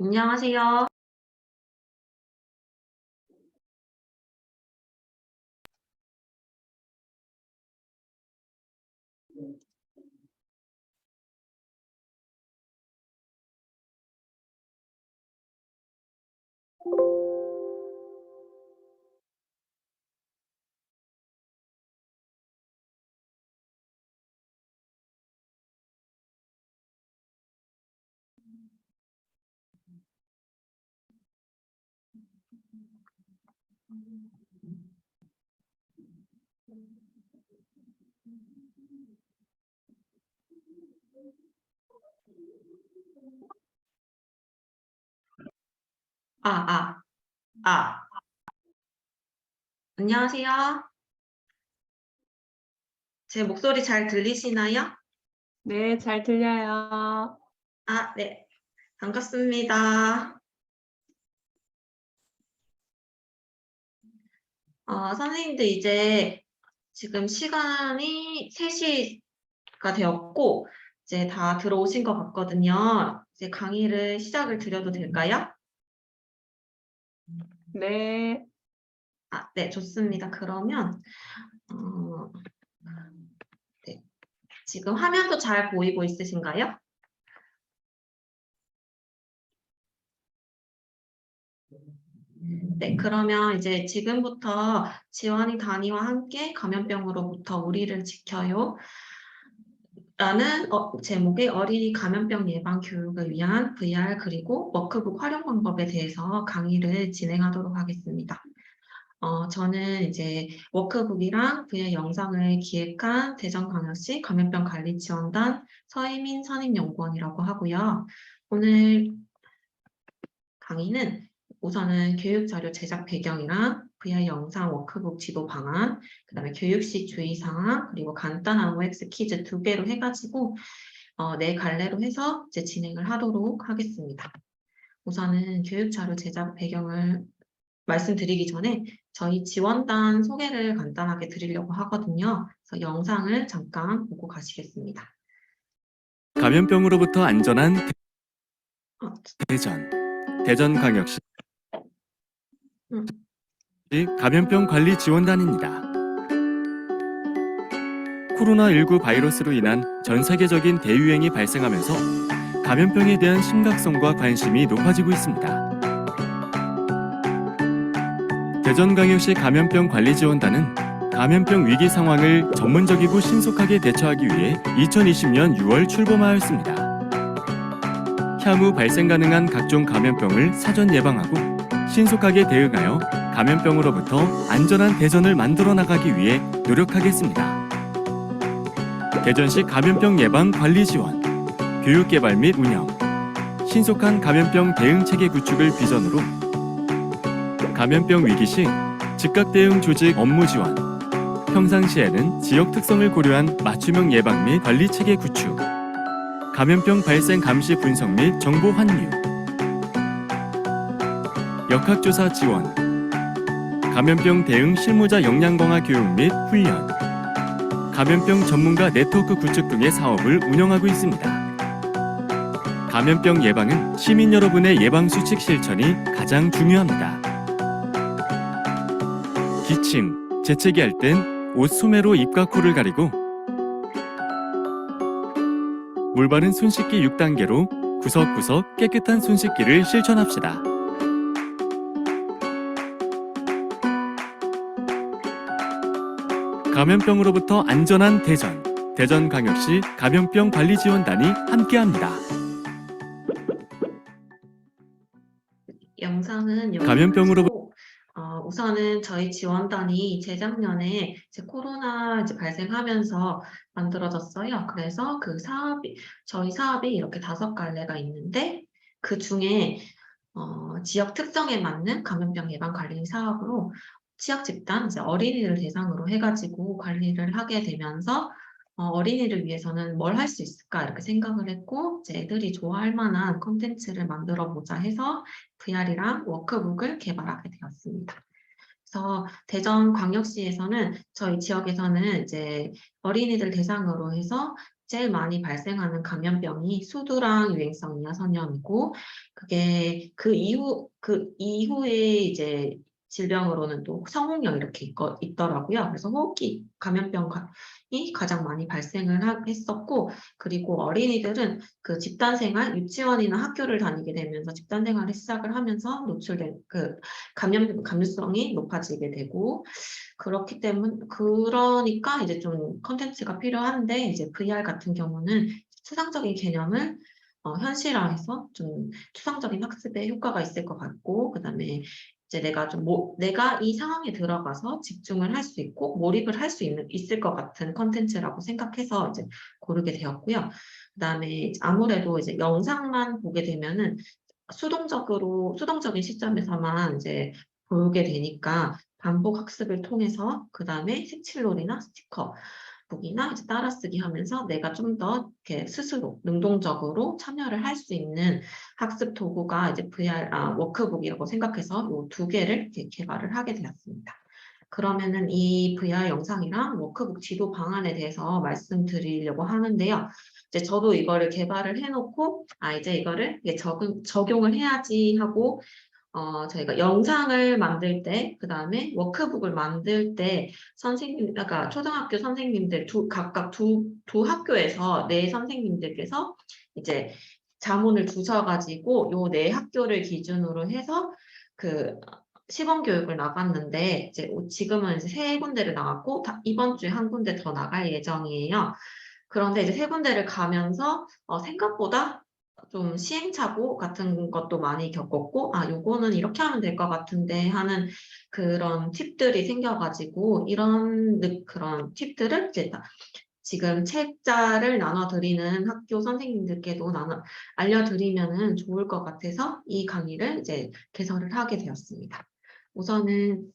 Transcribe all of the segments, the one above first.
안녕하세요. 아, 아, 아, 안녕하세요. 제 목소리 잘 들리시나요? 네, 잘 들려요. 아, 네. 반갑습니다. 선생님들 이제 지금 시간이 3시가 되었고, 이제 다 들어오신 것 같거든요. 이제 강의를 시작을 드려도 될까요? 네, 아, 네, 좋습니다. 그러면, 네. 지금 화면도 잘 보이고 있으신가요? 네, 그러면 이제 지금부터 지원이 단위와 함께 감염병으로부터 우리를 지켜요. 라는 제목의 어린이 감염병 예방 교육을 위한 VR 그리고 워크북 활용 방법에 대해서 강의를 진행하도록 하겠습니다. 저는 이제 워크북이랑 VR 영상을 기획한 대전광역시 감염병관리지원단 서혜민 선임연구원이라고 하고요. 오늘 강의는 우선은 교육자료 제작 배경이랑 VR 영상 워크북 지도 방안, 그 다음에 교육시 주의사항, 그리고 간단한 OX 퀴즈 2개로 해가지고 네 갈래로 해서 이제 진행을 하도록 하겠습니다. 우선은 교육자료 제작 배경을 말씀드리기 전에 저희 지원단 소개를 간단하게 드리려고 하거든요. 그래서 영상을 잠깐 보고 가시겠습니다. 감염병으로부터 안전한 어, 대전광역시 감염병 관리 지원단입니다. 코로나19 바이러스로 인한 전 세계적인 대유행이 발생하면서 감염병에 대한 심각성과 관심이 높아지고 있습니다. 대전광역시 감염병 관리 지원단은 감염병 위기 상황을 전문적이고 신속하게 대처하기 위해 2020년 6월 출범하였습니다. 향후 발생 가능한 각종 감염병을 사전 예방하고 신속하게 대응하여 감염병으로부터 안전한 대전을 만들어 나가기 위해 노력하겠습니다. 대전시 감염병 예방 관리 지원, 교육 개발 및 운영, 신속한 감염병 대응 체계 구축을 비전으로 감염병 위기 시 즉각 대응 조직 업무 지원, 평상시에는 지역 특성을 고려한 맞춤형 예방 및 관리 체계 구축, 감염병 발생 감시 분석 및 정보 환유, 역학조사 지원, 감염병 대응 실무자 역량 강화 교육 및 훈련, 감염병 전문가 네트워크 구축 등의 사업을 운영하고 있습니다. 감염병 예방은 시민 여러분의 예방 수칙 실천이 가장 중요합니다. 기침, 재채기 할 땐 옷 소매로 입과 코를 가리고 물 바른 손 씻기 6단계로 구석구석 깨끗한 손 씻기를 실천합시다. 감염병으로부터 안전한 대전광역시 감염병 관리 지원단이 함께합니다. 영상은 감염병으로부터 우선은 저희 지원단이 재작년에 이제 코로나 이제 발생하면서 만들어졌어요. 그래서 저희 사업이 이렇게 5갈래가 있는데 그 중에 지역 특성에 맞는 감염병 예방 관리 사업으로 취약 집단, 이제 어린이를 대상으로 해가지고 관리를 하게 되면서 어린이를 위해서는 뭘 할 수 있을까 이렇게 생각을 했고 이제 애들이 좋아할 만한 콘텐츠를 만들어 보자 해서 VR이랑 워크북을 개발하게 되었습니다. 그래서 대전광역시에서는 저희 지역에서는 이제 어린이들 대상으로 해서 제일 많이 발생하는 감염병이 수두랑 유행성 이하선염이고, 그게 그 이후에 이제 질병으로는 또 성홍열 이렇게 있더라고요. 그래서 호흡기 감염병이 가장 많이 했었고, 그리고 어린이들은 그 집단생활, 유치원이나 학교를 다니게 되면서 집단생활을 시작을 하면서 노출된 그 감염성이 높아지게 되고, 그러니까 이제 좀 컨텐츠가 필요한데, 이제 VR 같은 경우는 추상적인 개념을 현실화해서 좀 추상적인 학습에 효과가 있을 것 같고, 그다음에 이제 내가 이 상황에 들어가서 집중을 할 수 있고 몰입을 할 수 있을 것 같은 컨텐츠라고 생각해서 이제 고르게 되었고요. 그다음에 아무래도 이제 영상만 보게 되면은 수동적인 시점에서만 이제 보게 되니까 반복 학습을 통해서 그다음에 색칠놀이나 스티커 북이나 이제 따라쓰기 하면서 내가 좀 더 이렇게 스스로 능동적으로 참여를 할 수 있는 학습 도구가 이제 워크북이라고 생각해서 이 두 개를 이렇게 개발을 하게 되었습니다. 그러면은 이 VR 영상이랑 워크북 지도 방안에 대해서 말씀드리려고 하는데요. 이제 저도 이거를 개발을 해놓고, 이제 이거를 이게 적용을 해야지 하고, 저희가 영상을 만들 때, 그 다음에 워크북을 만들 때, 그러니까 초등학교 선생님들 각각 두 학교에서 네 선생님들께서 이제 자문을 두셔가지고, 요 네 학교를 기준으로 해서 그 시범 교육을 나갔는데, 이제 지금은 이제 세 군데를 나갔고, 이번 주에 한 군데 더 나갈 예정이에요. 그런데 이제 세 군데를 가면서 생각보다 좀 시행착오 같은 것도 많이 겪었고, 요거는 이렇게 하면 될 것 같은데 하는 그런 팁들이 생겨가지고, 그런 팁들을 이제 지금 책자를 나눠드리는 학교 선생님들께도 알려드리면은 좋을 것 같아서 이 강의를 이제 개설을 하게 되었습니다. 우선은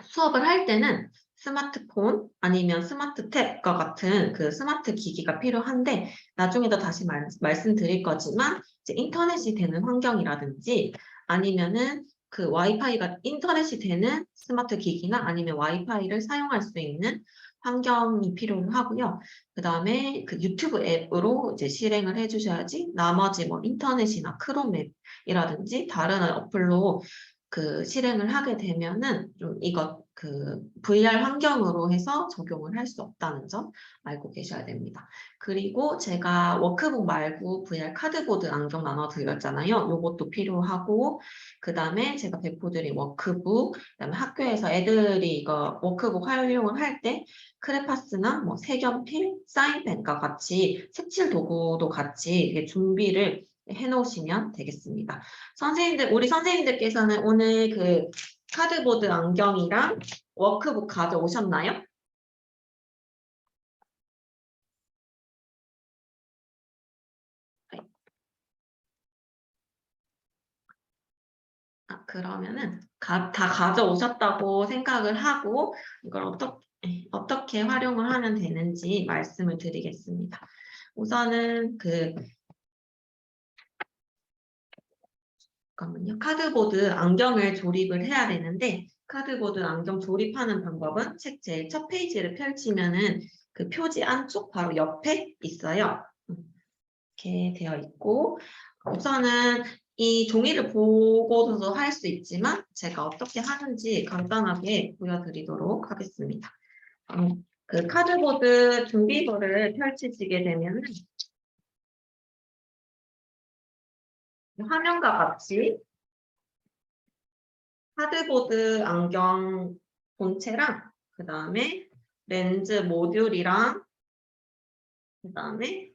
수업을 할 때는 스마트폰 아니면 스마트 탭과 같은 그 스마트 기기가 필요한데, 나중에도 다시 말씀드릴 거지만 이제 인터넷이 되는 환경이라든지 아니면은 그 인터넷이 되는 스마트 기기나 아니면 와이파이를 사용할 수 있는 환경이 필요하고요. 그 다음에 그 유튜브 앱으로 이제 실행을 해주셔야지, 나머지 뭐 인터넷이나 크롬 앱이라든지 다른 어플로 그 실행을 하게 되면은 좀 VR 환경으로 해서 적용을 할 수 없다는 점 알고 계셔야 됩니다. 그리고 제가 워크북 말고 VR 카드보드 안경 나눠드렸잖아요. 요것도 필요하고, 그 다음에 제가 배포드린 워크북, 그다음에 학교에서 애들이 이거 워크북 활용을 할 때 크레파스나 뭐 색연필, 사인펜과 같이 색칠 도구도 같이 이렇게 준비를 해놓으시면 되겠습니다. 우리 선생님들께서는 오늘 그 카드보드 안경이랑 워크북 가져오셨나요? 그러면은 다 가져오셨다고 생각을 하고 이걸 어떻게 활용을 하면 되는지 말씀을 드리겠습니다. 우선은 잠깐만요. 카드보드 안경을 조립을 해야 되는데, 카드보드 안경 조립하는 방법은 책 제일 첫 페이지를 펼치면은 그 표지 안쪽 바로 옆에 있어요. 이렇게 되어 있고, 우선은 이 종이를 보고서도 할 수 있지만 제가 어떻게 하는지 간단하게 보여드리도록 하겠습니다. 그 카드보드 준비서를 펼치시게 되면은 화면과 같이 카드보드 안경 본체랑 그 다음에 렌즈 모듈이랑 그 다음에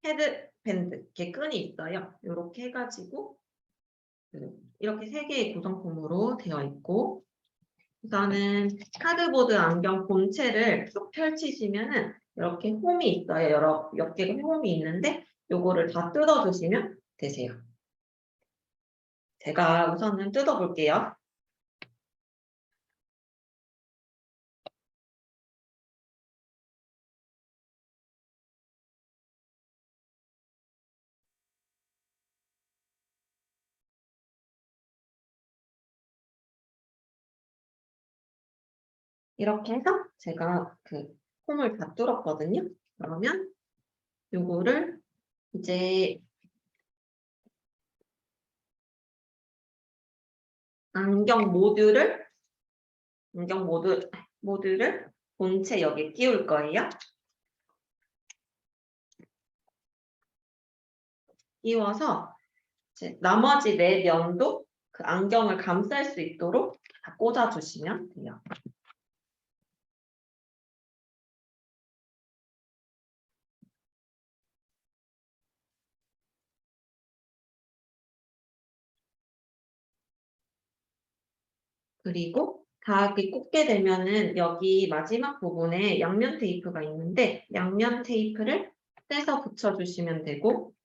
헤드밴드 이렇게 끈이 있어요. 이렇게 해가지고 이렇게 세 개의 구성품으로 되어 있고, 우선은 카드보드 안경 본체를 쭉 펼치시면은 이렇게 홈이 있어요. 몇 개의 홈이 있는데 요거를 다 뜯어주시면 되세요. 제가 우선은 뜯어볼게요. 이렇게 해서 제가 그 홈을 다 뚫었거든요. 그러면 요거를 이제 안경 모듈을 본체 여기에 끼울 거예요. 끼워서 이제 나머지 4면도 그 안경을 감쌀 수 있도록 다 꽂아주시면 돼요. 그리고 다 이렇게 꽂게 되면은 여기 마지막 부분에 양면 테이프가 있는데 양면 테이프를 떼서 붙여주시면 되고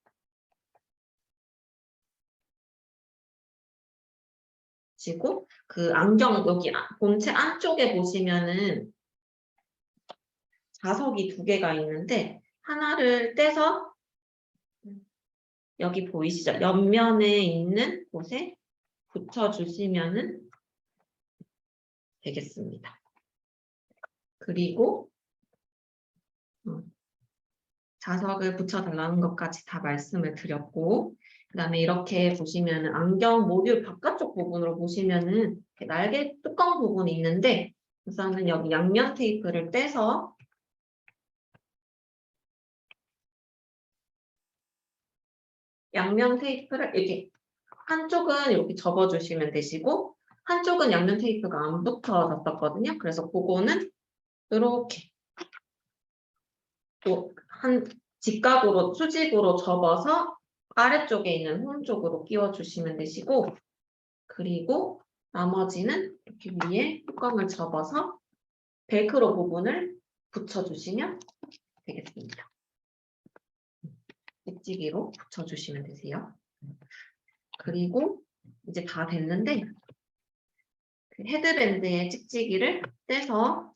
지고 그 안경 여기 본체 안쪽에 보시면은 자석이 2개가 있는데 하나를 떼서 여기 보이시죠? 옆면에 있는 곳에 붙여주시면은 되겠습니다. 그리고 자석을 붙여달라는 것까지 다 말씀을 드렸고 그 다음에 이렇게 보시면은 안경 모듈 바깥쪽 부분으로 보시면은 이렇게 날개 뚜껑 부분이 있는데 우선은 여기 양면 테이프를 떼서 양면 테이프를 이렇게 한쪽은 이렇게 접어주시면 되시고 한쪽은 양면 테이프가 안 붙어졌었거든요. 그래서 그거는 이렇게 또 한 직각으로 수직으로 접어서 아래쪽에 있는 홈 쪽으로 끼워주시면 되시고 그리고 나머지는 이렇게 위에 뚜껑을 접어서 벨크로 부분을 붙여주시면 되겠습니다. 찍찍이로 붙여주시면 되세요. 그리고 이제 다 됐는데 그 헤드밴드의 찍찍이를 떼서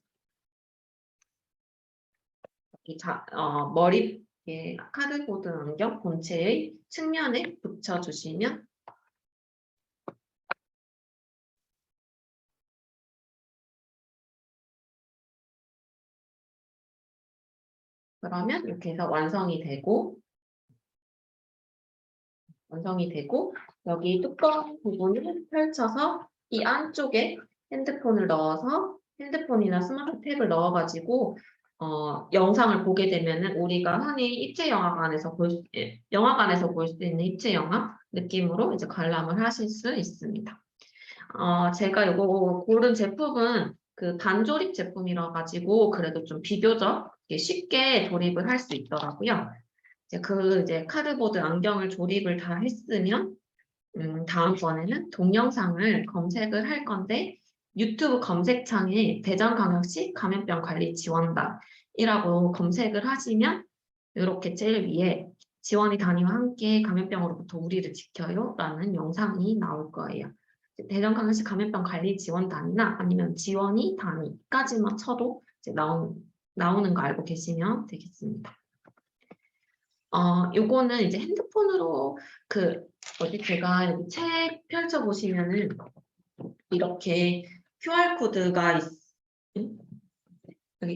머리 카드보드 안경 본체의 측면에 붙여주시면 그러면 이렇게 해서 완성이 되고 여기 뚜껑 부분을 펼쳐서 이 안쪽에 핸드폰을 넣어서 핸드폰이나 스마트 탭을 넣어가지고 영상을 보게 되면은 우리가 흔히 입체 영화관에서 볼 수 있는 입체 영화 느낌으로 이제 관람을 하실 수 있습니다. 제가 이거 고른 제품은 그 반조립 제품이라 가지고 그래도 좀 비교적 쉽게 조립을 할 수 있더라고요. 이제 카드보드 안경을 조립을 다 했으면 다음번에는 동영상을 검색을 할 건데 유튜브 검색창에 대전광역시 감염병 관리 지원단이라고 검색을 하시면 이렇게 제일 위에 지원이 단위와 함께 감염병으로부터 우리를 지켜요 라는 영상이 나올 거예요. 대전광역시 감염병 관리 지원단이나 아니면 지원이 단위까지만 쳐도 이제 나오는 거 알고 계시면 되겠습니다. 요거는 이제 핸드폰으로 제가 여기 책 펼쳐보시면은 이렇게 여기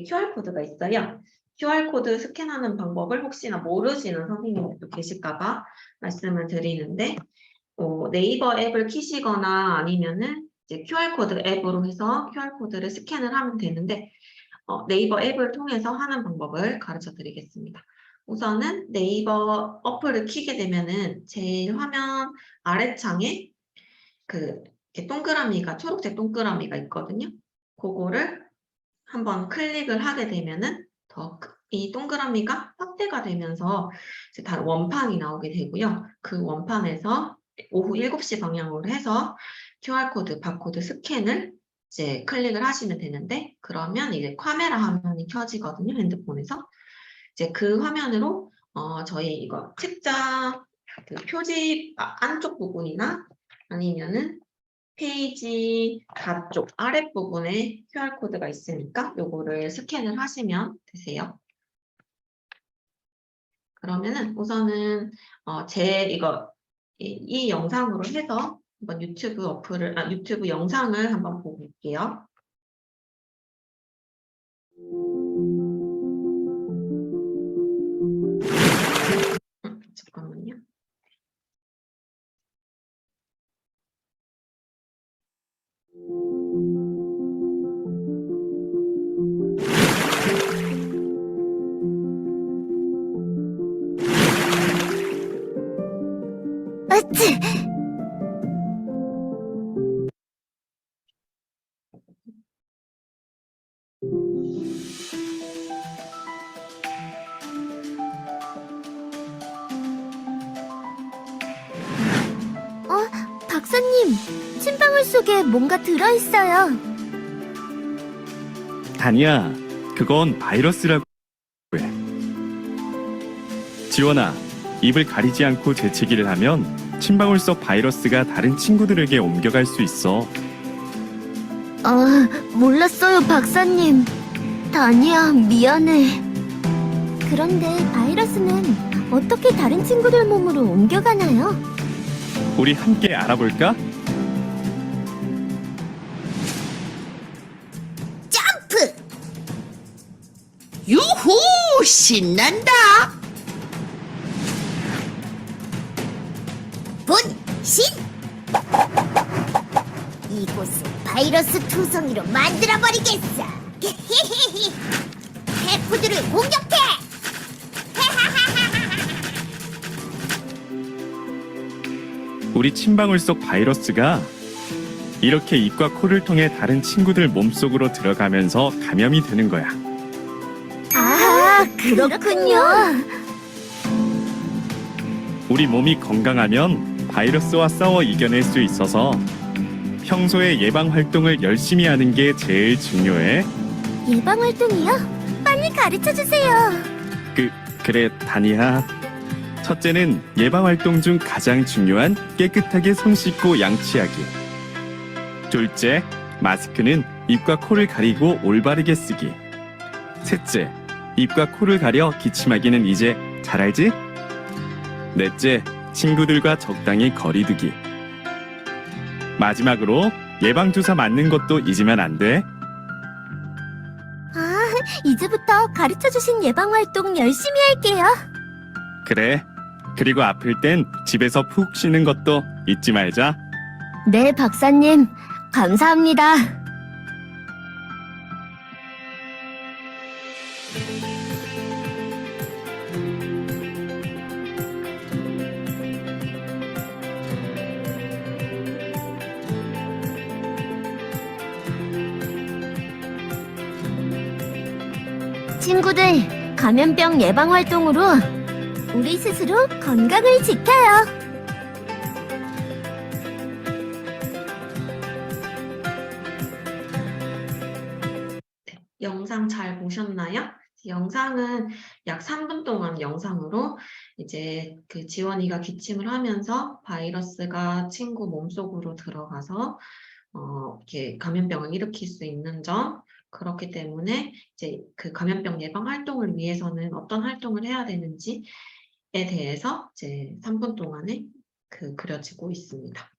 QR코드가 있어요. QR코드 스캔하는 방법을 혹시나 모르시는 선생님들도 계실까봐 말씀을 드리는데, 네이버 앱을 키시거나 아니면은 이제 QR코드 앱으로 해서 QR코드를 스캔을 하면 되는데, 네이버 앱을 통해서 하는 방법을 가르쳐 드리겠습니다. 우선은 네이버 어플을 키게 되면은 제일 화면 아래창에 이렇게 초록색 동그라미가 있거든요. 그거를 한번 클릭을 하게 되면은 이 동그라미가 확대가 되면서 이제 다 원판이 나오게 되고요. 그 원판에서 오후 7시 방향으로 해서 QR코드, 바코드 스캔을 이제 클릭을 하시면 되는데 그러면 이제 카메라 화면이 켜지거든요. 핸드폰에서. 이제 그 화면으로 저희 이거 책자 표지 안쪽 부분이나 아니면은 페이지 가쪽 아랫부분에 QR코드가 있으니까 요거를 스캔을 하시면 되세요. 그러면은 우선은 이 영상으로 해서 한번 유튜브 영상을 한번 보고 올게요. 으치! 박사님, 침방울 속에 뭔가 들어있어요. 다니야, 그건 바이러스라고 해. 지원아, 입을 가리지 않고 재채기를 하면 침방울 속 바이러스가 다른 친구들에게 옮겨갈 수 있어. 몰랐어요, 박사님. 다니야, 미안해. 그런데 바이러스는 어떻게 다른 친구들 몸으로 옮겨가나요? 우리 함께 알아볼까? 점프! 유후! 신난다! 분신! 이곳을 바이러스 투성이로 만들어버리겠어! 해프들을 공격해! 우리 침방울 속 바이러스가 이렇게 입과 코를 통해 다른 친구들 몸속으로 들어가면서 감염이 되는 거야. 아, 그렇군요. 우리 몸이 건강하면 바이러스와 싸워 이겨낼 수 있어서 평소에 예방 활동을 열심히 하는 게 제일 중요해. 예방 활동이요? 빨리 가르쳐 주세요. 그래, 다니야. 첫째는 예방 활동 중 가장 중요한 깨끗하게 손 씻고 양치하기. 둘째, 마스크는 입과 코를 가리고 올바르게 쓰기. 셋째, 입과 코를 가려 기침하기는 이제 잘 알지? 넷째, 친구들과 적당히 거리 두기. 마지막으로 예방주사 맞는 것도 잊으면 안 돼. 이제부터 가르쳐 주신 예방 활동 열심히 할게요. 그래. 그리고 아플 땐 집에서 푹 쉬는 것도 잊지 말자. 네, 박사님. 감사합니다. 친구들, 감염병 예방 활동으로 우리 스스로 건강을 지켜요. 영상 잘 보셨나요? 영상은 약 3분 동안 영상으로 이제 그 지원이가 기침을 하면서 바이러스가 친구 몸속으로 들어가서 이렇게 감염병을 일으킬 수 있는 점, 그렇기 때문에 이제 그 감염병 예방 활동을 위해서는 어떤 활동을 해야 되는지에 대해서 이제 3분 동안에 그려지고 있습니다.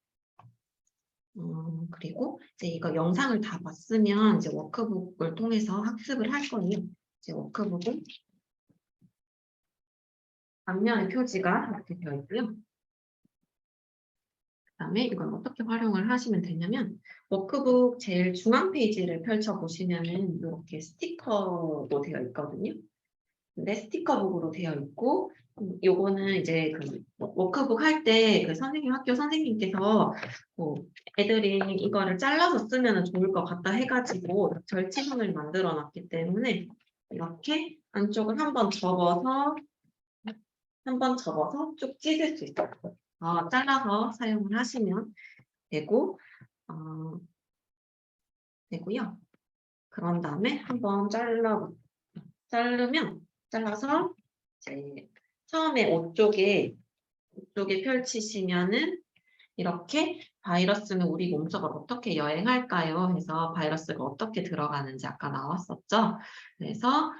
그리고 이제 이거 영상을 다 봤으면 이제 워크북을 통해서 학습을 할 거예요. 이제 워크북은 앞면에 표지가 이렇게 되어 있고요. 그다음에 이건 어떻게 활용을 하시면 되냐면 워크북 제일 중앙 페이지를 펼쳐보시면은 이렇게 스티커도 되어 있거든요. 근데 스티커북으로 되어 있고 요거는 이제 그 워크북 할 때 그 학교 선생님께서 애들이 이거를 잘라서 쓰면 좋을 것 같다 해가지고 절치선을 만들어 놨기 때문에 이렇게 안쪽을 한번 접어서 쭉 찢을 수 있어요. 잘라서 사용을 하시면 되고요. 그런 다음에 한번 잘라서 이제 처음에 옷 쪽에 펼치시면은 이렇게 바이러스는 우리 몸속으로 어떻게 여행할까요? 해서 바이러스가 어떻게 들어가는지 아까 나왔었죠. 그래서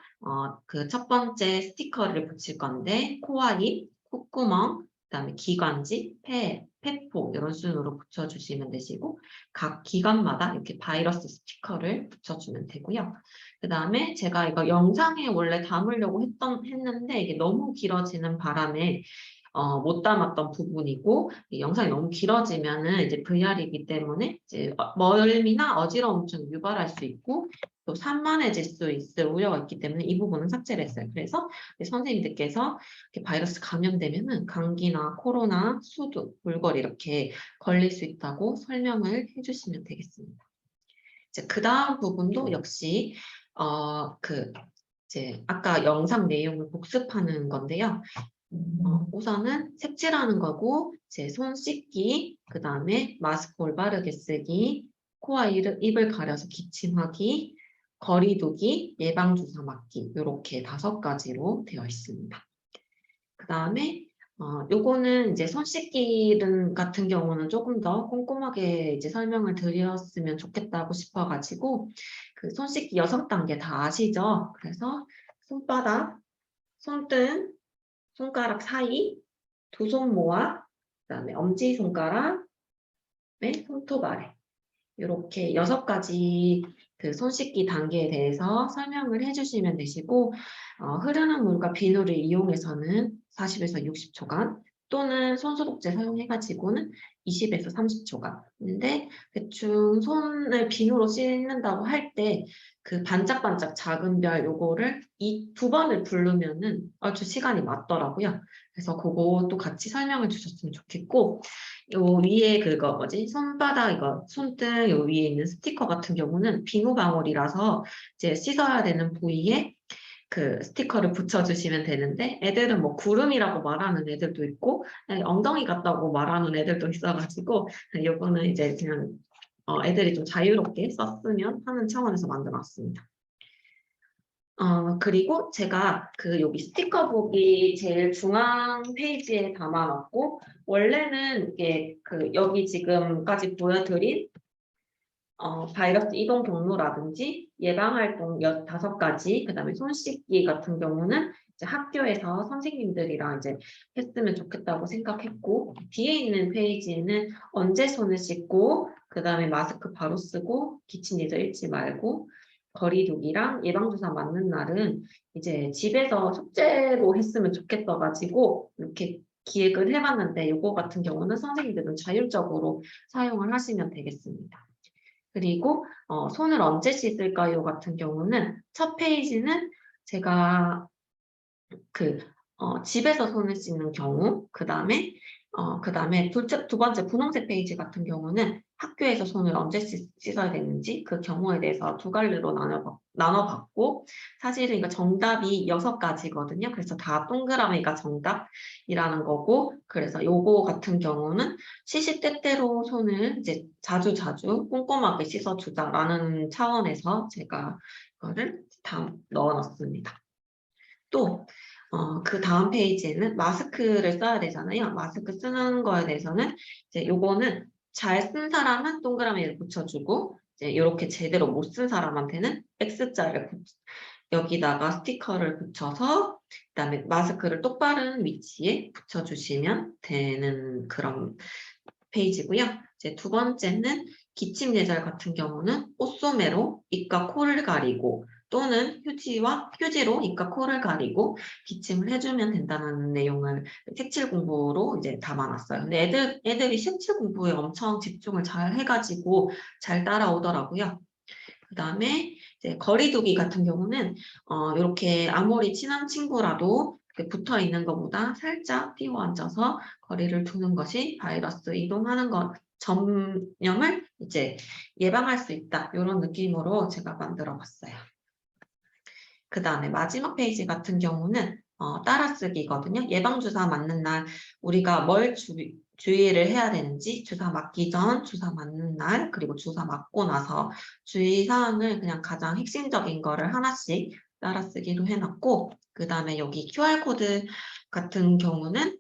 그 첫 번째 스티커를 붙일 건데 코와 입, 콧구멍, 그다음에 기관지, 폐포 이런 순으로 붙여주시면 되시고 각 기관마다 이렇게 바이러스 스티커를 붙여주면 되고요. 그다음에 제가 이거 영상에 원래 담으려고 했는데 이게 너무 길어지는 바람에 못 담았던 부분이고 이 영상이 너무 길어지면은 이제 VR이기 때문에 이제 멀미나 어지러움증 유발할 수 있고 또 산만해질 수 있을 우려가 있기 때문에 이 부분은 삭제를 했어요. 그래서 선생님들께서 이렇게 바이러스 감염되면은 감기나 코로나, 수두, 골골 이렇게 걸릴 수 있다고 설명을 해주시면 되겠습니다. 이제 그 다음 부분도 역시 이제 아까 영상 내용을 복습하는 건데요. 우선은 색칠하는 거고, 이제 손 씻기, 그 다음에 마스크 올바르게 쓰기, 코와 입을 가려서 기침하기, 거리 두기, 예방주사 맞기 이렇게 5가지로 되어 있습니다. 그 다음에 요거는 이제 손 씻기 같은 경우는 조금 더 꼼꼼하게 이제 설명을 드렸으면 좋겠다고 싶어가지고 그 손 씻기 6단계 다 아시죠? 그래서 손바닥, 손등, 손가락 사이, 두 손 모아, 그다음에 엄지손가락, 손톱 아래 이렇게 6가지 그 손 씻기 단계에 대해서 설명을 해주시면 되시고 흐르는 물과 비누를 이용해서는 40에서 60초간 또는 손소독제 사용해가지고는 20에서 30초간. 근데 대충 손을 비누로 씻는다고 할 때 그 반짝반짝 작은 별 요거를 이 2번을 부르면은 아주 시간이 맞더라고요. 그래서 그것도 같이 설명을 주셨으면 좋겠고 요 위에 그거 뭐지? 손바닥 이거 손등 요 위에 있는 스티커 같은 경우는 비누방울이라서 이제 씻어야 되는 부위에 그 스티커를 붙여주시면 되는데 애들은 뭐 구름이라고 말하는 애들도 있고 엉덩이 같다고 말하는 애들도 있어가지고 요거는 이제 그냥 애들이 좀 자유롭게 썼으면 하는 차원에서 만들어놨습니다. 그리고 제가 그 여기 스티커북이 제일 중앙 페이지에 담아놨고 원래는 이게 그 여기 지금까지 보여드린 바이러스 이동 경로라든지 예방활동 5가지, 그 다음에 손 씻기 같은 경우는 이제 학교에서 선생님들이랑 이제 했으면 좋겠다고 생각했고, 뒤에 있는 페이지에는 언제 손을 씻고, 그 다음에 마스크 바로 쓰고, 기침 예절 잃지 말고, 거리두기랑 예방주사 맞는 날은 이제 집에서 숙제로 했으면 좋겠어가지고, 이렇게 기획을 해봤는데, 이거 같은 경우는 선생님들은 자율적으로 사용을 하시면 되겠습니다. 그리고 손을 언제 씻을까요? 같은 경우는 첫 페이지는 제가 집에서 손을 씻는 경우, 그 다음에 두 번째 분홍색 페이지 같은 경우는 학교에서 손을 언제 씻어야 되는지 그 경우에 대해서 2갈래로 나눠봤고 사실은 이거 정답이 6가지거든요. 그래서 다 동그라미가 정답이라는 거고 그래서 요거 같은 경우는 시시때때로 손을 이제 자주 꼼꼼하게 씻어주자라는 차원에서 제가 이거를 다 넣어놨습니다. 또 그 다음 페이지에는 마스크를 써야 되잖아요. 마스크 쓰는 거에 대해서는 이제 요거는 잘 쓴 사람은 동그라미를 붙여주고 이제 이렇게 제대로 못 쓴 사람한테는 X자를 여기다가 스티커를 붙여서 그다음에 마스크를 똑바른 위치에 붙여주시면 되는 그런 페이지고요. 이제 2번째는 기침 예절 같은 경우는 옷소매로 입과 코를 가리고 또는 휴지로 입과 코를 가리고 기침을 해주면 된다는 내용을 색칠 공부로 이제 담아놨어요. 근데 애들이 색칠 공부에 엄청 집중을 잘 해가지고 잘 따라오더라고요. 그 다음에 이제 거리두기 같은 경우는 이렇게 아무리 친한 친구라도 붙어 있는 것보다 살짝 뛰어 앉아서 거리를 두는 것이 바이러스 이동하는 것 전염을 이제 예방할 수 있다. 이런 느낌으로 제가 만들어 봤어요. 그 다음에 마지막 페이지 같은 경우는 따라쓰기거든요. 예방주사 맞는 날 우리가 뭘 주의를 해야 되는지 주사 맞기 전, 주사 맞는 날, 그리고 주사 맞고 나서 주의사항을 그냥 가장 핵심적인 거를 하나씩 따라쓰기로 해놨고 그 다음에 여기 QR코드 같은 경우는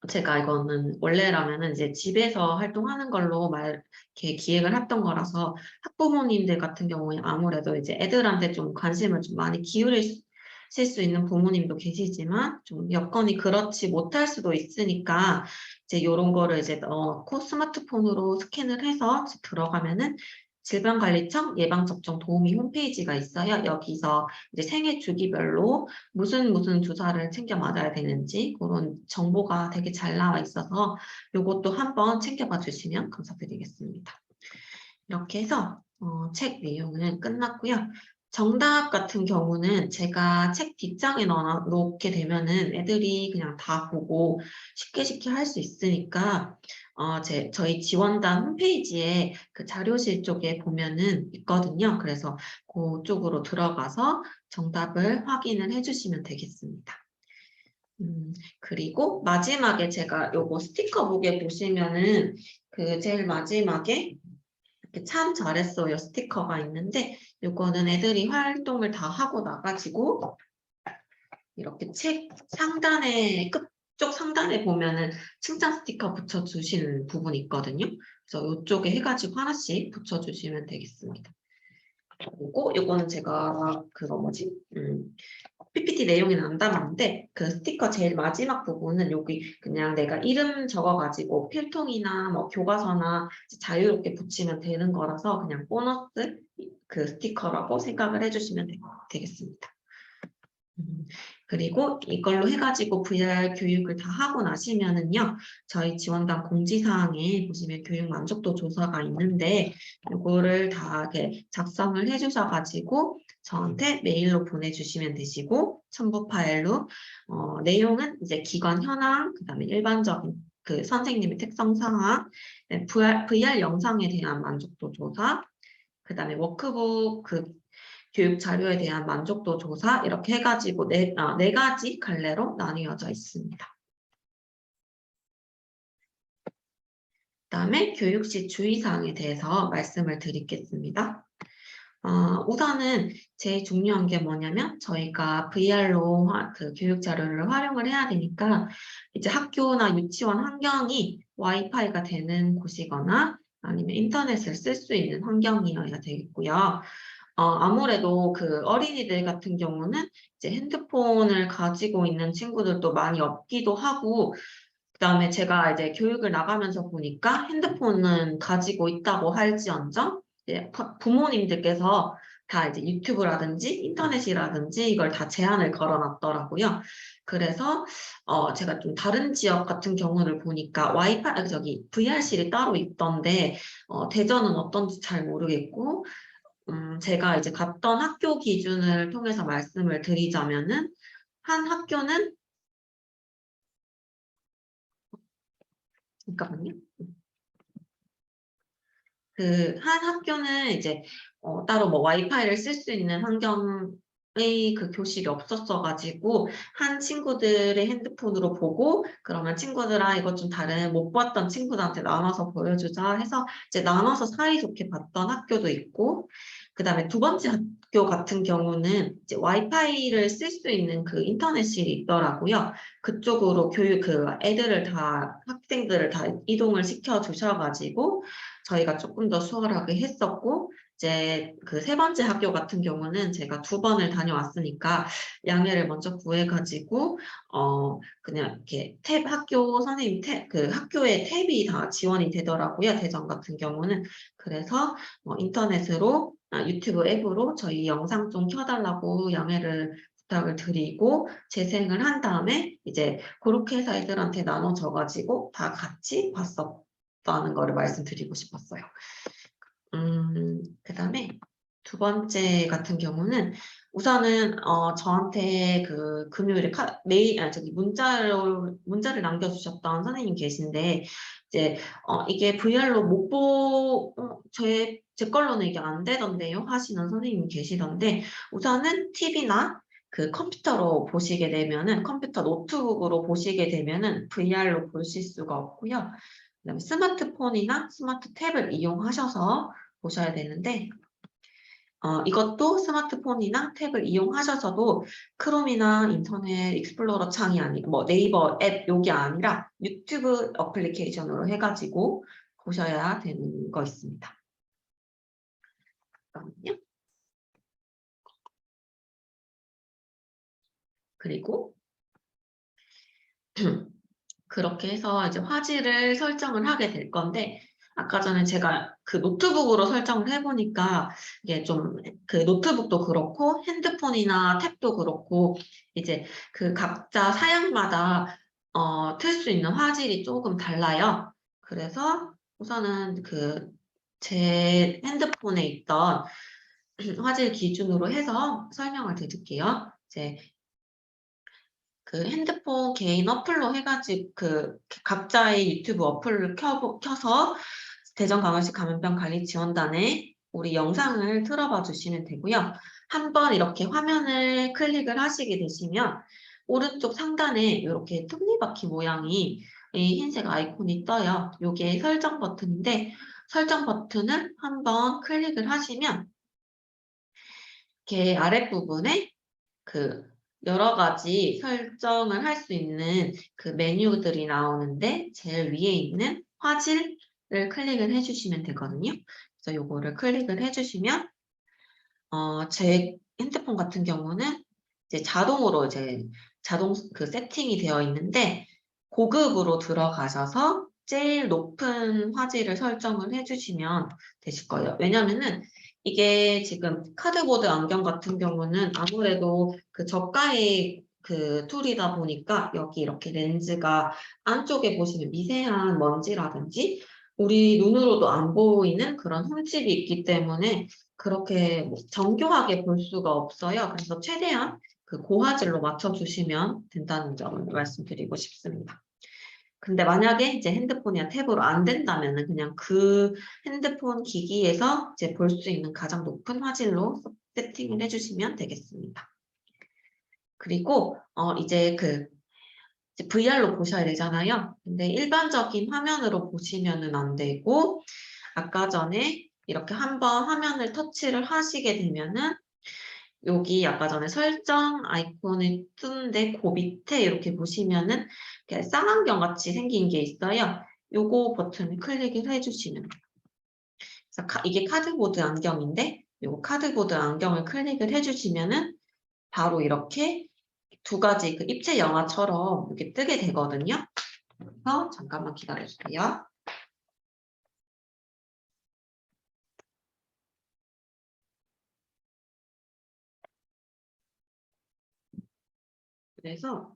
제가 이거는 원래라면은 이제 집에서 활동하는 걸로 이렇게 기획을 했던 거라서 학부모님들 같은 경우에 아무래도 이제 애들한테 좀 관심을 좀 많이 기울이실 수 있는 부모님도 계시지만 좀 여건이 그렇지 못할 수도 있으니까 이제 이런 거를 이제 스마트폰으로 스캔을 해서 들어가면은 질병관리청 예방접종 도우미 홈페이지가 있어요. 여기서 이제 생애 주기별로 무슨 주사를 챙겨 맞아야 되는지 그런 정보가 되게 잘 나와 있어서 요것도 한번 챙겨봐 주시면 감사드리겠습니다. 이렇게 해서 책 내용은 끝났고요. 정답 같은 경우는 제가 책 뒷장에 넣어 놓게 되면은 애들이 그냥 다 보고 쉽게 할 수 있으니까 저희 지원단 홈페이지에 그 자료실 쪽에 보면은 있거든요. 그래서 그쪽으로 들어가서 정답을 확인을 해주시면 되겠습니다. 그리고 마지막에 제가 요거 스티커북에 보시면은 그 제일 마지막에 이렇게 참 잘했어요 스티커가 있는데 요거는 애들이 활동을 다 하고 나가지고 이렇게 책 상단에 끝쪽 상단에 보면은 칭찬 스티커 붙여주시는 부분이 있거든요. 그래서 이쪽에 해가지고 하나씩 붙여주시면 되겠습니다. 그리고 요거는 제가 그거 뭐지? PPT 내용에는 안 담았는데 그 스티커 제일 마지막 부분은 여기 그냥 내가 이름 적어가지고 필통이나 뭐 교과서나 자유롭게 붙이면 되는 거라서 그냥 보너스 그 스티커라고 생각을 해주시면 되겠습니다. 그리고 이걸로 해가지고 VR 교육을 다 하고 나시면은요, 저희 지원단 공지사항에 보시면 교육 만족도 조사가 있는데, 이거를 다 이렇게 작성을 해주셔가지고, 저한테 메일로 보내주시면 되시고, 첨부 파일로, 내용은 이제 기관 현황, 그 다음에 일반적인 그 선생님의 특성 사항, VR 영상에 대한 만족도 조사, 그 다음에 워크북 그 교육 자료에 대한 만족도 조사 이렇게 해가지고 네 가지 갈래로 나뉘어져 있습니다. 그다음에 교육 시 주의사항에 대해서 말씀을 드리겠습니다. 우선은 제일 중요한 게 뭐냐면 저희가 VR로 그 교육 자료를 활용을 해야 되니까 이제 학교나 유치원 환경이 와이파이가 되는 곳이거나 아니면 인터넷을 쓸 수 있는 환경이어야 되겠고요. 아무래도 그 어린이들 같은 경우는 이제 핸드폰을 가지고 있는 친구들도 많이 없기도 하고, 그다음에 제가 이제 교육을 나가면서 보니까 핸드폰은 가지고 있다고 할지언정, 이제 부모님들께서 다 이제 유튜브라든지 인터넷이라든지 이걸 다 제한을 걸어놨더라고요. 그래서 제가 좀 다른 지역 같은 경우를 보니까 와이파이 저기 VR실이 따로 있던데 대전은 어떤지 잘 모르겠고. 제가 이제 갔던 학교 기준을 통해서 말씀을 드리자면은, 한 학교는, 잠깐만요. 한 학교는 이제, 따로 뭐 와이파이를 쓸 수 있는 환경의 그 교실이 없었어가지고, 한 친구들의 핸드폰으로 보고, 그러면 친구들아, 이거 좀 다른 못 봤던 친구들한테 나눠서 보여주자 해서, 이제 나눠서 사이좋게 봤던 학교도 있고, 그 다음에 두 번째 학교 같은 경우는 이제 와이파이를 쓸 수 있는 그 인터넷실이 있더라고요. 그쪽으로 학생들을 다 이동을 시켜 주셔가지고 저희가 조금 더 수월하게 했었고, 이제 그 세 번째 학교 같은 경우는 제가 2번을 다녀왔으니까 양해를 먼저 구해가지고 그냥 이렇게 학교 선생님 그 학교에 탭이 다 지원이 되더라고요. 대전 같은 경우는. 그래서 인터넷으로 유튜브 앱으로 저희 영상 좀 켜달라고 양해를 부탁을 드리고 재생을 한 다음에 이제 그렇게 해서 애들한테 나눠줘가지고 다 같이 봤었다는 거를 말씀드리고 싶었어요. 그 다음에 두 번째 같은 경우는 우선은 저한테 그 금요일에 문자를 남겨주셨던 선생님 계신데 이제 이게 VR로 제 걸로는 이게 안 되던데요 하시는 선생님 계시던데 우선은 TV나 그 컴퓨터로 보시게 되면은 컴퓨터 노트북으로 보시게 되면은 VR로 보실 수가 없고요. 그다음에 스마트폰이나 스마트 탭을 이용하셔서 보셔야 되는데 이것도 스마트폰이나 탭을 이용하셔서도 크롬이나 인터넷 익스플로러 창이 아니고 뭐 네이버 앱 여기 아니라 유튜브 어플리케이션으로 해가지고 보셔야 되는 거 있습니다. 잠깐만요. 그리고 그렇게 해서 이제 화질을 설정을 하게 될 건데 아까 전에 제가 그 노트북으로 설정을 해보니까 이게 좀 그 노트북도 그렇고 핸드폰이나 탭도 그렇고 이제 그 각자 사양마다 틀 수 있는 화질이 조금 달라요. 그래서 우선은 그 제 핸드폰에 있던 화질 기준으로 해서 설명을 드릴게요. 이제 그 핸드폰 개인 어플로 해가지고 그 각자의 유튜브 어플을 켜서 대전광역시 감염병 관리 지원단에 우리 영상을 틀어봐 주시면 되고요. 한번 이렇게 화면을 클릭을 하시게 되시면 오른쪽 상단에 이렇게 톱니바퀴 모양이 이 흰색 아이콘이 떠요. 이게 설정 버튼인데 설정 버튼을 한번 클릭을 하시면 이렇게 아랫부분에 그 여러 가지 설정을 할 수 있는 그 메뉴들이 나오는데 제일 위에 있는 화질을 클릭을 해주시면 되거든요. 그래서 요거를 클릭을 해주시면 제 핸드폰 같은 경우는 이제 자동으로 자동 그 세팅이 되어 있는데 고급으로 들어가셔서 제일 높은 화질을 설정을 해주시면 되실 거예요. 왜냐면은 이게 지금 카드보드 안경 같은 경우는 아무래도 그 저가의 그 툴이다 보니까 여기 이렇게 렌즈가 안쪽에 보시면 미세한 먼지라든지 우리 눈으로도 안 보이는 그런 흠집이 있기 때문에 그렇게 뭐 정교하게 볼 수가 없어요. 그래서 최대한 그 고화질로 맞춰주시면 된다는 점을 말씀드리고 싶습니다. 근데 만약에 이제 핸드폰이나 탭으로 안 된다면은 그냥 그 핸드폰 기기에서 이제 볼 수 있는 가장 높은 화질로 세팅을 해주시면 되겠습니다. 그리고 이제 그 이제 VR로 보셔야 되잖아요. 근데 일반적인 화면으로 보시면은 안 되고 아까 전에 이렇게 한번 화면을 터치를 하시게 되면은 여기 아까 전에 설정 아이콘을 뜬데 그 밑에 이렇게 보시면은 이렇게 쌍안경 같이 생긴 게 있어요. 요거 버튼을 클릭을 해주시면 돼요. 그래서 이게 카드보드 안경인데 요거 카드보드 안경을 클릭을 해주시면은 바로 이렇게 두 가지 그 입체 영화처럼 이렇게 뜨게 되거든요. 그래서 잠깐만 기다려주세요. 그래서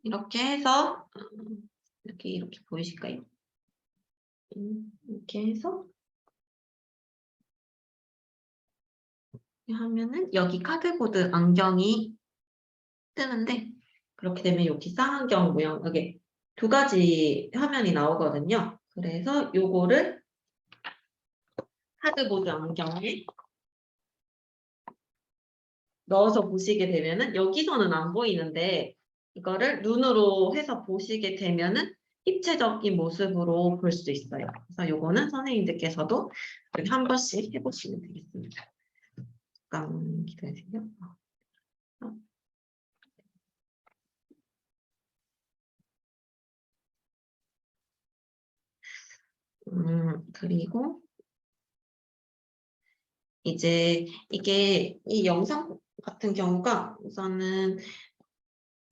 이렇게 해서 이렇게 보이실까요? 이렇게 해서 하면은 여기 카드보드 안경이 뜨는데 그렇게 되면 여기 쌍안경 모양 이게 두 가지 화면이 나오거든요. 그래서 요거를 카드보드 안경에 넣어서 보시게 되면은 여기서는 안 보이는데 이거를 눈으로 해서 보시게 되면은 입체적인 모습으로 볼 수 있어요. 그래서 요거는 선생님들께서도 이렇게 한 번씩 해보시면 되겠습니다. 잠깐 기다리세요. 그리고 이제 이게 이 영상 같은 경우가 우선은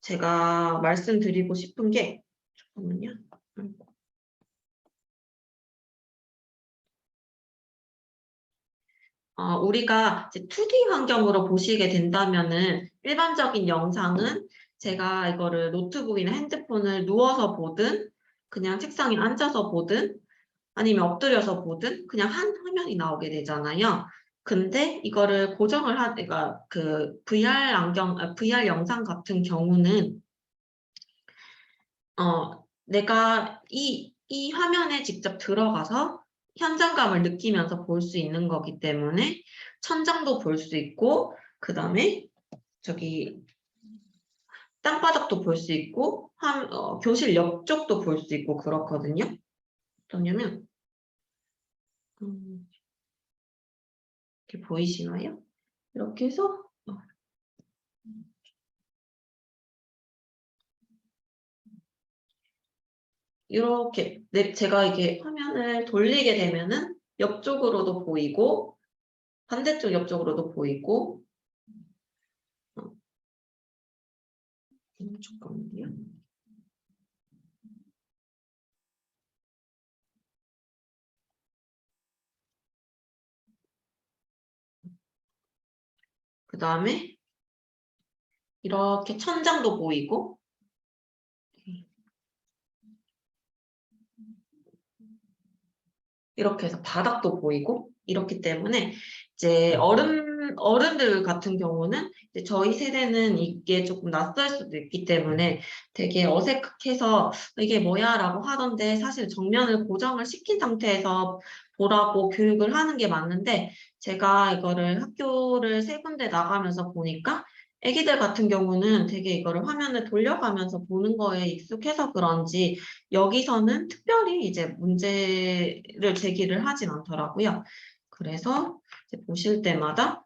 제가 말씀드리고 싶은 게 잠깐만요. 우리가 이제 2D 환경으로 보시게 된다면은 일반적인 영상은 제가 이거를 노트북이나 핸드폰을 누워서 보든 그냥 책상에 앉아서 보든 아니면 엎드려서 보든 그냥 한 화면이 나오게 되잖아요. 근데 이거를 고정을 그러니까 그 VR 영상 같은 경우는 내가 이 화면에 직접 들어가서 현장감을 느끼면서 볼 수 있는 거기 때문에 천장도 볼 수 있고 그 다음에 저기 땅바닥도 볼 수 있고 교실 옆쪽도 볼 수 있고 그렇거든요. 어떠냐면 이렇게 보이시나요? 이렇게 해서 이렇게 제가 이게 화면을 돌리게 되면은 옆쪽으로도 보이고 반대쪽 옆쪽으로도 보이고 잠깐만요. 그 다음에 이렇게 천장도 보이고 이렇게 해서 바닥도 보이고 이렇기 때문에 이제 어른들 같은 경우는 이제 저희 세대는 이게 조금 낯설 수도 있기 때문에 되게 어색해서 이게 뭐야라고 하던데 사실 정면을 고정을 시킨 상태에서 보라고 교육을 하는 게 맞는데 제가 이거를 학교를 세 군데 나가면서 보니까 애기들 같은 경우는 되게 이거를 화면을 돌려가면서 보는 거에 익숙해서 그런지 여기서는 특별히 이제 문제를 제기를 하진 않더라고요. 그래서 이제 보실 때마다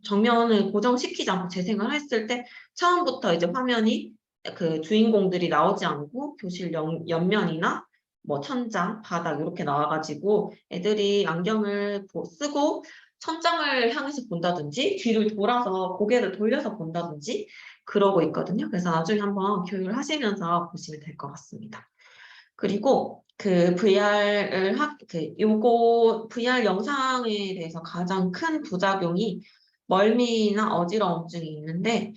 정면을 고정시키지 않고 재생을 했을 때 처음부터 이제 화면이 그 주인공들이 나오지 않고 교실 옆면이나 뭐 천장, 바닥 이렇게 나와가지고 애들이 안경을 쓰고 천장을 향해서 본다든지 뒤를 돌아서 고개를 돌려서 본다든지 그러고 있거든요. 그래서 나중에 한번 교육을 하시면서 보시면 될 것 같습니다. 그리고 그 요거 VR 영상에 대해서 가장 큰 부작용이 멀미나 어지러움증이 있는데,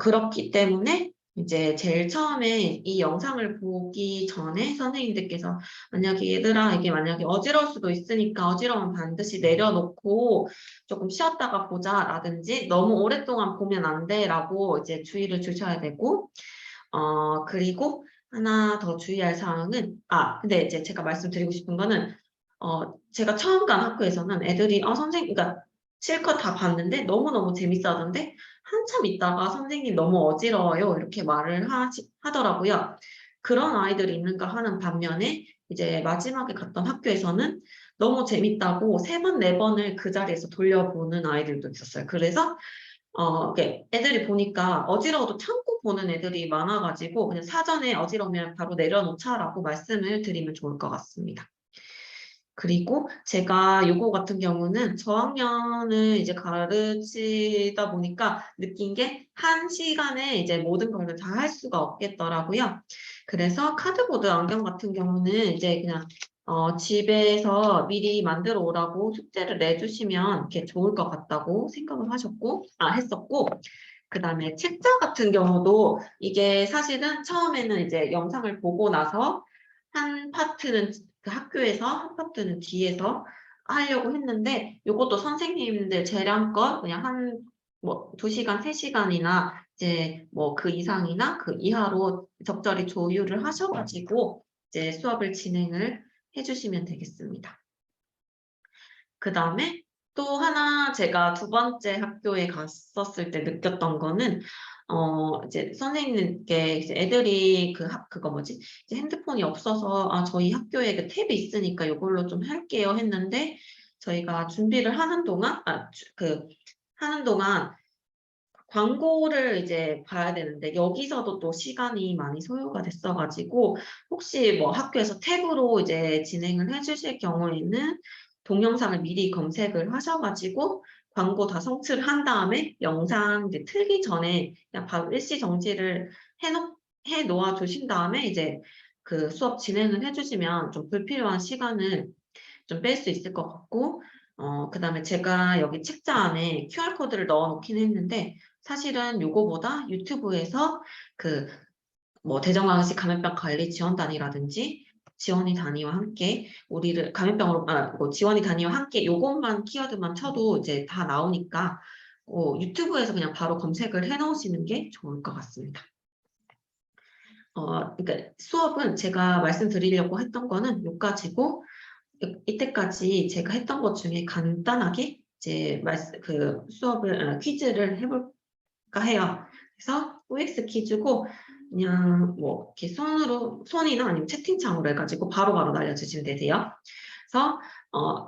그렇기 때문에 이제 제일 처음에 이 영상을 보기 전에 선생님들께서 만약에 얘들아 이게 만약에 어지러울 수도 있으니까 어지러우면 반드시 내려놓고 조금 쉬었다가 보자라든지 너무 오랫동안 보면 안 돼라고 이제 주의를 주셔야 되고, 그리고 하나 더 주의할 사항은, 근데 이제 제가 말씀드리고 싶은 거는, 제가 처음 간 학교에서는 애들이, 그러니까 실컷 다 봤는데 너무너무 재밌어 하던데, 한참 있다가 선생님 너무 어지러워요. 이렇게 말을 하더라고요. 그런 아이들이 있는가 하는 반면에, 이제 마지막에 갔던 학교에서는 너무 재밌다고 세 번, 네 번을 그 자리에서 돌려보는 아이들도 있었어요. 그래서 이렇게 애들이 보니까 어지러워도 참고 보는 애들이 많아가지고 그냥 사전에 어지러우면 바로 내려놓자라고 말씀을 드리면 좋을 것 같습니다. 그리고 제가 요거 같은 경우는 저학년을 이제 가르치다 보니까 느낀 게 한 시간에 이제 모든 걸 다 할 수가 없겠더라고요. 그래서 카드보드 안경 같은 경우는 이제 그냥 집에서 미리 만들어 오라고 숙제를 내주시면 이렇게 좋을 것 같다고 생각을 했었고, 그 다음에 책자 같은 경우도 이게 사실은 처음에는 이제 영상을 보고 나서 한 파트는 그 학교에서 한 파트는 뒤에서 하려고 했는데 요것도 선생님들 재량껏 그냥 한 뭐 2시간, 3시간이나 이제 뭐 그 이상이나 그 이하로 적절히 조율을 하셔가지고 이제 수업을 진행을 해주시면 되겠습니다. 그 다음에 또 하나 제가 두 번째 학교에 갔었을 때 느꼈던 거는 이제 선생님께 이제 애들이 그거 뭐지? 이제 핸드폰이 없어서 저희 학교에 그 탭이 있으니까 이걸로 좀 할게요 했는데 저희가 준비를 하는 동안 하는 동안 광고를 이제 봐야 되는데 여기서도 또 시간이 많이 소요가 됐어가지고 혹시 뭐 학교에서 탭으로 이제 진행을 해주실 경우에는 동영상을 미리 검색을 하셔가지고 광고 다 성취를 한 다음에 영상 이제 틀기 전에 그냥 바로 일시 정지를 해 놓아 주신 다음에 이제 그 수업 진행을 해주시면 좀 불필요한 시간을 좀 뺄 수 있을 것 같고, 그 다음에 제가 여기 책자 안에 QR코드를 넣어 놓긴 했는데, 사실은 요거보다 유튜브에서 뭐 대전광역시 감염병 관리 지원단이라든지 지원이 단위와 함께 우리를 지원이 단위와 함께 요것만 키워드만 쳐도 이제 다 나오니까 유튜브에서 그냥 바로 검색을 해 놓으시는 게 좋을 것 같습니다. 그러니까 수업은 제가 말씀드리려고 했던 거는 여기까지고 이때까지 제가 했던 것 중에 간단하게 이제 수업을 퀴즈를 해볼까 해요. 그래서 OX 퀴즈고 그냥 뭐 이렇게 손이나 아니면 채팅창으로 해가지고 바로바로 날려주시면 되세요.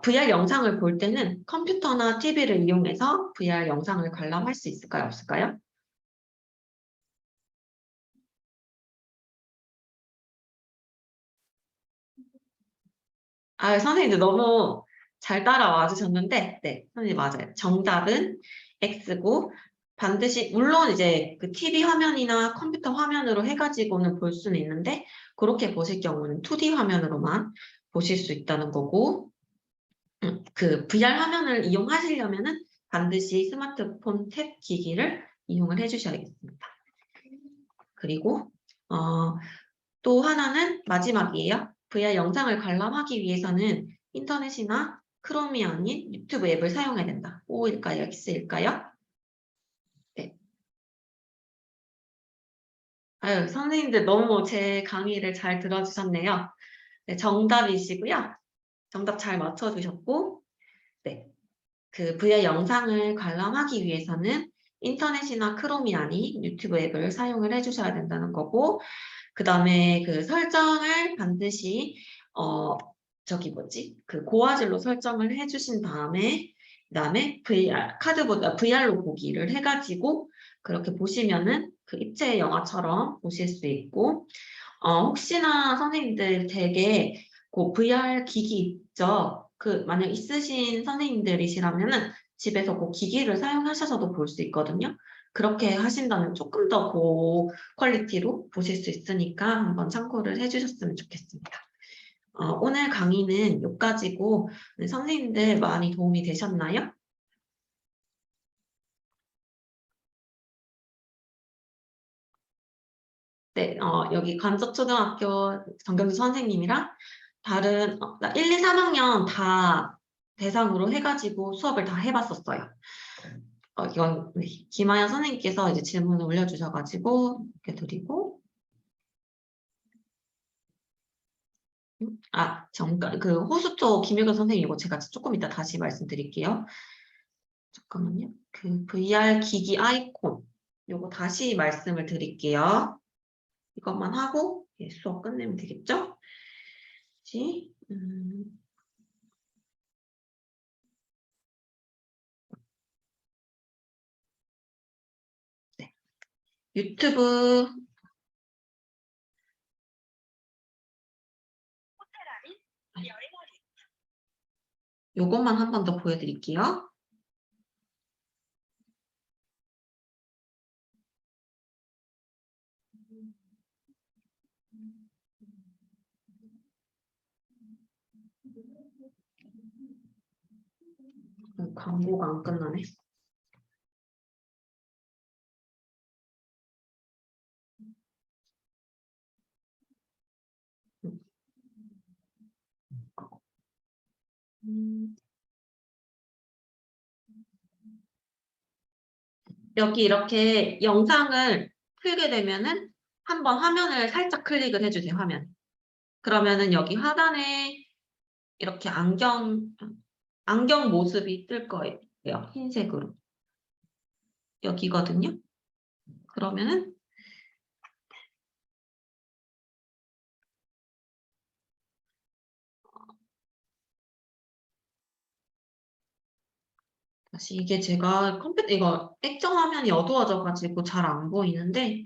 VR 영상을 볼 때는 컴퓨터나 TV를 이용해서 VR 영상을 관람할 수 있을까요? 없을까요? 아, 선생님들 너무 잘 따라와 주셨는데, 네, 선생님 맞아요. 정답은 X고, 반드시, 물론 이제 그 TV 화면이나 컴퓨터 화면으로 해가지고는 볼 수는 있는데, 그렇게 보실 경우는 2D 화면으로만 보실 수 있다는 거고, 그 VR 화면을 이용하시려면은 반드시 스마트폰 탭 기기를 이용을 해주셔야겠습니다. 그리고, 또 하나는 마지막이에요. VR 영상을 관람하기 위해서는 인터넷이나 크롬이 아닌 유튜브 앱을 사용해야 된다. O일까요? X일까요? 네. 아유, 선생님들 너무 제 강의를 잘 들어주셨네요. 네, 정답이시고요. 정답 잘 맞춰주셨고, 네. 그 VR 영상을 관람하기 위해서는 인터넷이나 크롬이 아닌 유튜브 앱을 사용을 해주셔야 된다는 거고, 그 다음에 그 설정을 반드시, 그 고화질로 설정을 해주신 다음에, 그 다음에 VR로 보기를 해가지고, 그렇게 보시면은 그 입체 영화처럼 보실 수 있고, 혹시나 선생님들 댁에 그 VR 기기 있죠? 그 만약 있으신 선생님들이시라면은 집에서 그 기기를 사용하셔서도 볼 수 있거든요. 그렇게 하신다면 조금 더 고 퀄리티로 보실 수 있으니까 한번 참고를 해주셨으면 좋겠습니다. 오늘 강의는 여기까지고 선생님들 많이 도움이 되셨나요? 네, 여기 간접초등학교 정경주 선생님이랑 다른 1, 2, 3학년 다 대상으로 해가지고 수업을 다 해봤었어요. 이건 김하연 선생님께서 이제 질문을 올려주셔가지고 이렇게 드리고 잠깐 그 호수초 김효경 선생님 이거 제가 조금 이따 다시 말씀드릴게요. 잠깐만요. 그 VR 기기 아이콘 요거 다시 말씀을 드릴게요. 이것만 하고 수업 끝내면 되겠죠? 지, 네. 유튜브 요것만 한 번 더 보여드릴게요. 광고가 안 끝나네. 여기 이렇게 영상을 틀게 되면은 한번 화면을 살짝 클릭을 해주세요, 화면. 그러면은 여기 하단에 이렇게 안경 모습이 뜰 거예요. 흰색으로. 여기거든요. 그러면은 다시 이게 제가 컴퓨터 이거 액정 화면이 어두워져가지고 잘 안 보이는데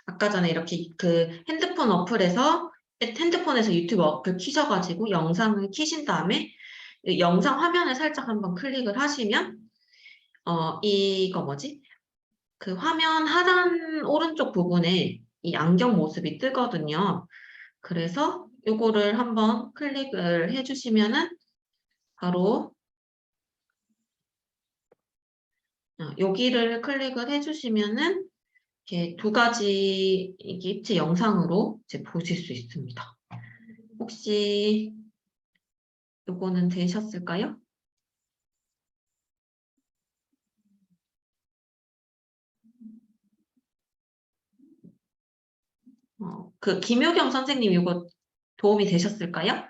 아까 전에 이렇게 그 핸드폰에서 유튜브 어플 키셔가지고 영상을 키신 다음에 이 영상 화면을 살짝 한번 클릭을 하시면 이거 뭐지? 그 화면 하단 오른쪽 부분에 이 안경 모습이 뜨거든요. 그래서 요거를 한번 클릭을 해주시면은 바로 여기를 클릭을 해주시면은 이렇게 두 가지 이게 입체 영상으로 이제 보실 수 있습니다. 혹시 요거는 되셨을까요? 그 김효경 선생님 이거 도움이 되셨을까요?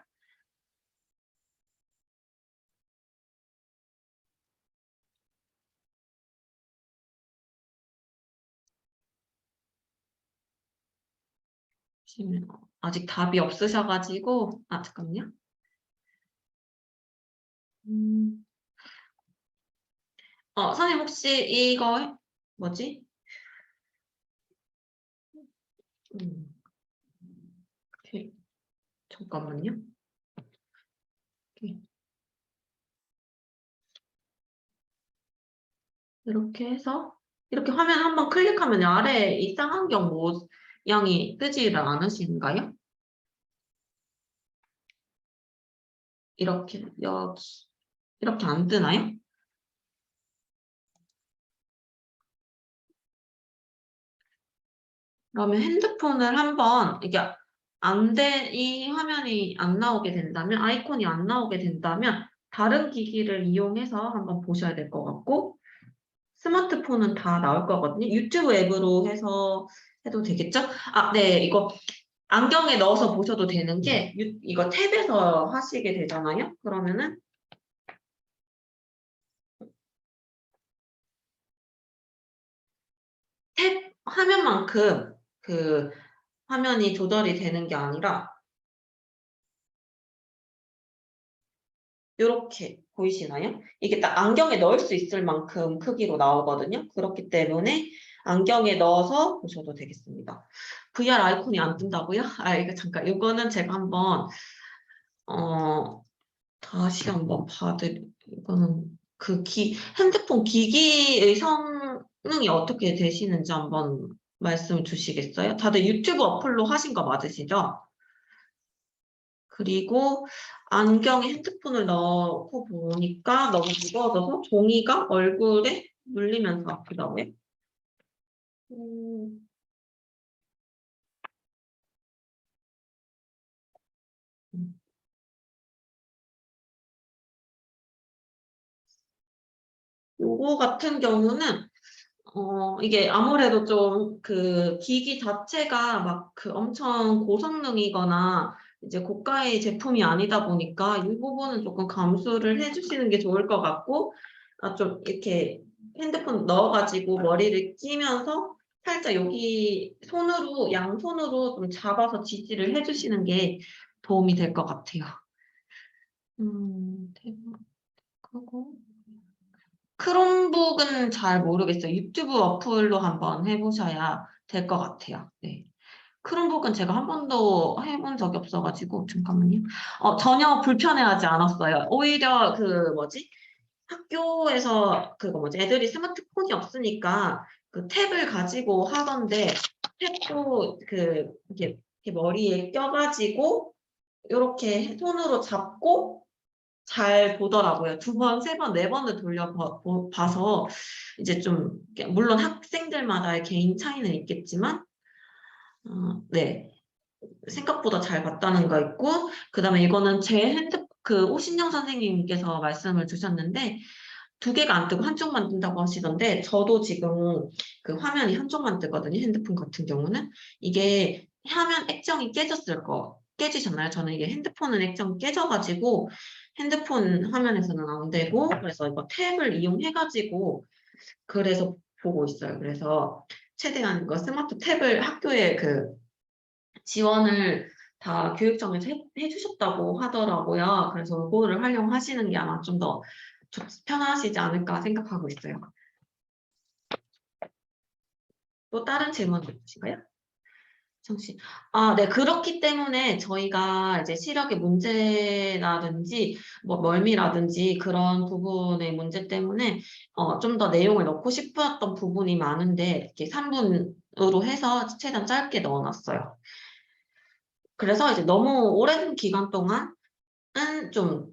지금 아직 답이 없으셔가지고, 잠깐만요. 선생님 혹시 이거 뭐지? 오케이. 잠깐만요. 오케이. 이렇게 해서 이렇게 화면 한번 클릭하면 아래 이 쌍안경 모양이 뜨지를 않으신가요? 이렇게 여기 이렇게 안 뜨나요? 그러면 핸드폰을 한번 이게 이 화면이 안 나오게 된다면 아이콘이 안 나오게 된다면 다른 기기를 이용해서 한번 보셔야 될 것 같고 스마트폰은 다 나올 거거든요. 유튜브 앱으로 해서 해도 되겠죠? 네, 이거 안경에 넣어서 보셔도 되는 게 이거 탭에서 하시게 되잖아요. 그러면은 탭 화면만큼 그 화면이 조절이 되는 게 아니라 이렇게 보이시나요? 이게 딱 안경에 넣을 수 있을 만큼 크기로 나오거든요. 그렇기 때문에 안경에 넣어서 보셔도 되겠습니다. VR 아이콘이 안 뜬다고요? 이거 잠깐 이거는 제가 한번 다시 한번 이거는 핸드폰 기기의 성능이 어떻게 되시는지 한번 말씀 주시겠어요? 다들 유튜브 어플로 하신 거 맞으시죠? 그리고 안경에 핸드폰을 넣고 보니까 너무 무거워져서 종이가 얼굴에 물리면서 아프다고요? 음, 요거 같은 경우는 이게 아무래도 좀 그 기기 자체가 막 그 엄청 고성능이거나 이제 고가의 제품이 아니다 보니까 이 부분은 조금 감수를 해주시는 게 좋을 것 같고, 좀 이렇게 핸드폰 넣어가지고 머리를 끼면서 살짝 여기 양손으로 좀 잡아서 지지를 해주시는 게 도움이 될 것 같아요. 대박하고. 크롬북은 잘 모르겠어요. 유튜브 어플로 한번 해보셔야 될 것 같아요. 네. 크롬북은 제가 한 번도 해본 적이 없어가지고, 잠깐만요. 전혀 불편해하지 않았어요. 오히려 학교에서 애들이 스마트폰이 없으니까 그 탭을 가지고 하던데, 탭도 이렇게 머리에 껴가지고, 이렇게 손으로 잡고, 잘 보더라고요. 2번, 3번, 4번을 봐서 이제 좀 물론 학생들마다의 개인 차이는 있겠지만 네. 생각보다 잘 봤다는 거 있고 그다음에 이거는 오신영 선생님께서 말씀을 주셨는데 2개가 안 뜨고 한쪽만 뜬다고 하시던데 저도 지금 그 화면이 한쪽만 뜨거든요. 핸드폰 같은 경우는 이게 화면 액정이 깨지셨나요? 저는 이게 핸드폰은 액정이 깨져가지고 핸드폰 화면에서는 안 되고 그래서 이거 탭을 이용해가지고 그래서 보고 있어요. 그래서 최대한 이거 스마트 탭을 학교에 지원을 다 교육청에서 해주셨다고 하더라고요. 그래서 그거를 활용하시는 게 아마 좀 더 편하시지 않을까 생각하고 있어요. 또 다른 질문 있으신가요? 정씨. 네, 그렇기 때문에 저희가 이제 시력의 문제라든지, 멀미라든지 그런 부분의 문제 때문에 좀 더 내용을 넣고 싶었던 부분이 많은데, 이렇게 3분으로 해서 최대한 짧게 넣어놨어요. 그래서 이제 너무 오랜 기간 동안은 좀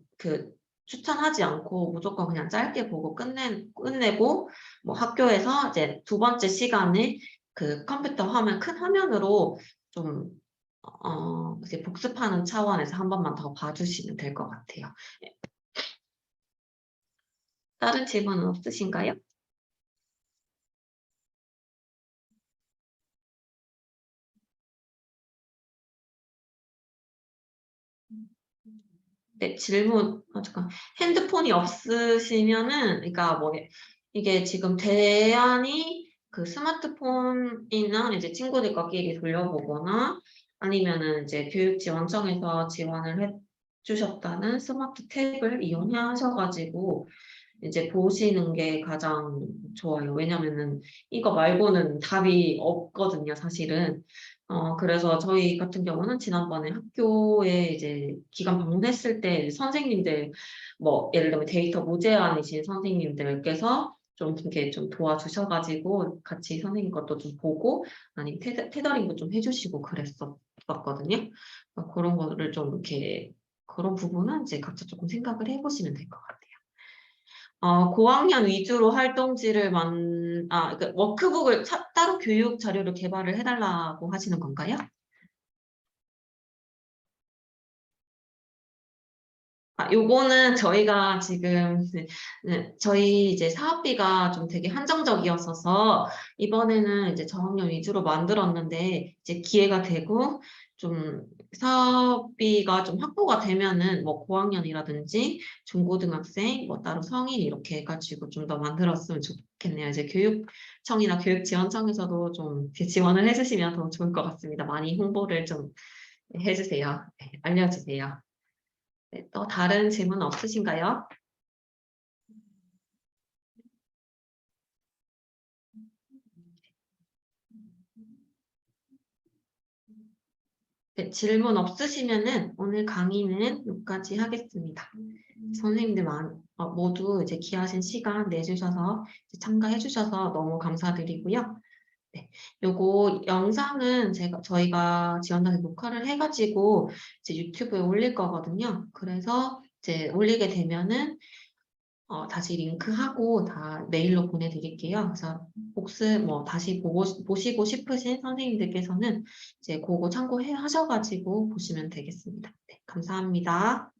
추천하지 않고 무조건 그냥 짧게 보고 끝내고, 학교에서 이제 2번째 시간에 컴퓨터 화면, 큰 화면으로 좀, 이제 복습하는 차원에서 한 번만 더 봐주시면 될 것 같아요. 다른 질문은 없으신가요? 네, 잠깐. 핸드폰이 없으시면은, 그러니까 이게 지금 대안이 스마트폰이나 이제 친구들과끼리 돌려보거나 아니면은 이제 교육지원청에서 지원을 해주셨다는 스마트 탭을 이용하셔가지고 이제 보시는 게 가장 좋아요. 왜냐면은 이거 말고는 답이 없거든요, 사실은. 그래서 저희 같은 경우는 지난번에 학교에 이제 기관 방문했을 때 선생님들, 뭐, 예를 들면 데이터 무제한이신 선생님들께서 좀 이렇게 좀 도와주셔가지고 같이 선생님 것도 좀 보고 아니면 테더링도 좀 해주시고 그랬었거든요. 그런 거를 좀 이렇게 그런 부분은 이제 각자 조금 생각을 해보시면 될 것 같아요. 고학년 위주로 활동지를 그 워크북을 따로 교육 자료를 개발을 해달라고 하시는 건가요? 요거는 저희가 지금, 저희 이제 사업비가 좀 되게 한정적이었어서, 이번에는 이제 저학년 위주로 만들었는데, 이제 기회가 되고, 좀 사업비가 좀 확보가 되면은, 뭐 고학년이라든지 중고등학생, 뭐 따로 성인 이렇게 해가지고 좀 더 만들었으면 좋겠네요. 이제 교육청이나 교육지원청에서도 좀 이렇게 지원을 해주시면 더 좋을 것 같습니다. 많이 홍보를 좀 해주세요. 네, 알려주세요. 네, 또 다른 질문 없으신가요? 네, 질문 없으시면은 오늘 강의는 여기까지 하겠습니다. 선생님들 모두 이제 귀하신 시간 내주셔서 이제 참가해 주셔서 너무 감사드리고요. 네, 요거 영상은 저희가 지원단에 녹화를 해가지고 이제 유튜브에 올릴 거거든요. 그래서 이제 올리게 되면은 다시 링크하고 다 메일로 보내드릴게요. 그래서 혹시 뭐 다시 보시고 싶으신 선생님들께서는 이제 그거 참고해 하셔가지고 보시면 되겠습니다. 네, 감사합니다.